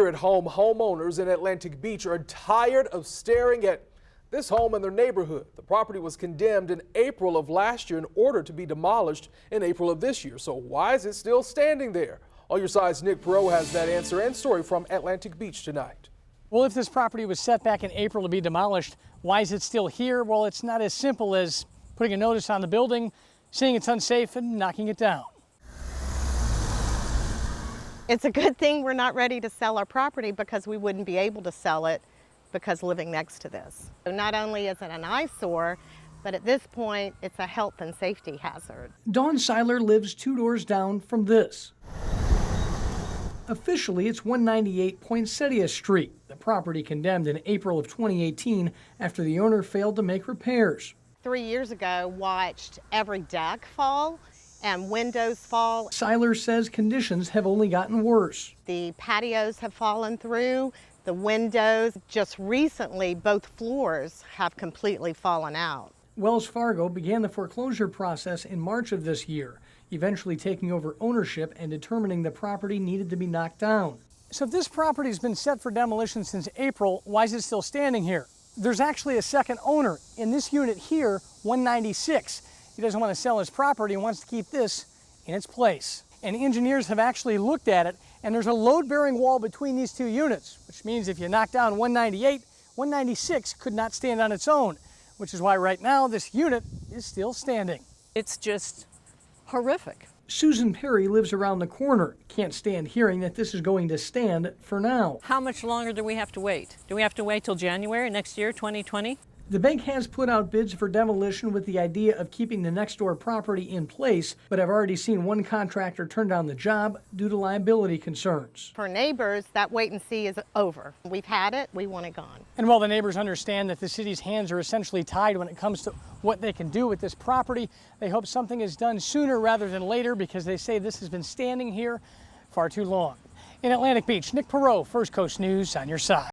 Here at home, homeowners in Atlantic Beach are tired of staring at this home in their neighborhood. The property was condemned in April of last year in order to be demolished in April of this year. So why is it still standing there? All Your Side's Nick Perot has that answer and story from Atlantic Beach tonight. Well, if this property was set back in April to be demolished, why is it still here? Well, it's not as simple as putting a notice on the building, saying it's unsafe, and knocking it down. It's a good thing we're not ready to sell our property because we wouldn't be able to sell it because living next to this. So not only is it an eyesore, but at this point, it's a health and safety hazard. Dawn Seiler lives 2 doors down from this. Officially, it's 198 Poinsettia Street, the property condemned in April of 2018 after the owner failed to make repairs. 3 years ago, watched every deck fall and windows fall. Seiler says conditions have only gotten worse. The patios have fallen through, the windows. Just recently, both floors have completely fallen out. Wells Fargo began the foreclosure process in March of this year, eventually taking over ownership and determining the property needed to be knocked down. So if this property has been set for demolition since April, why is it still standing here? There's actually a second owner in this unit here, 196. He doesn't want to sell his property and wants to keep this in its place. And engineers have actually looked at it, and there's a load-bearing wall between these two units, which means if you knock down 198, 196 could not stand on its own, which is why right now this unit is still standing. It's just horrific. Susan Perry lives around the corner. Can't stand hearing that this is going to stand for now. How much longer do we have to wait? Do we have to wait till January next year, 2020? The bank has put out bids for demolition with the idea of keeping the next door property in place, but I've already seen one contractor turn down the job due to liability concerns. For neighbors, that wait and see is over. We've had it, we want it gone. And while the neighbors understand that the city's hands are essentially tied when it comes to what they can do with this property, they hope something is done sooner rather than later because they say this has been standing here far too long. In Atlantic Beach, Nick Perot, First Coast News, on your side.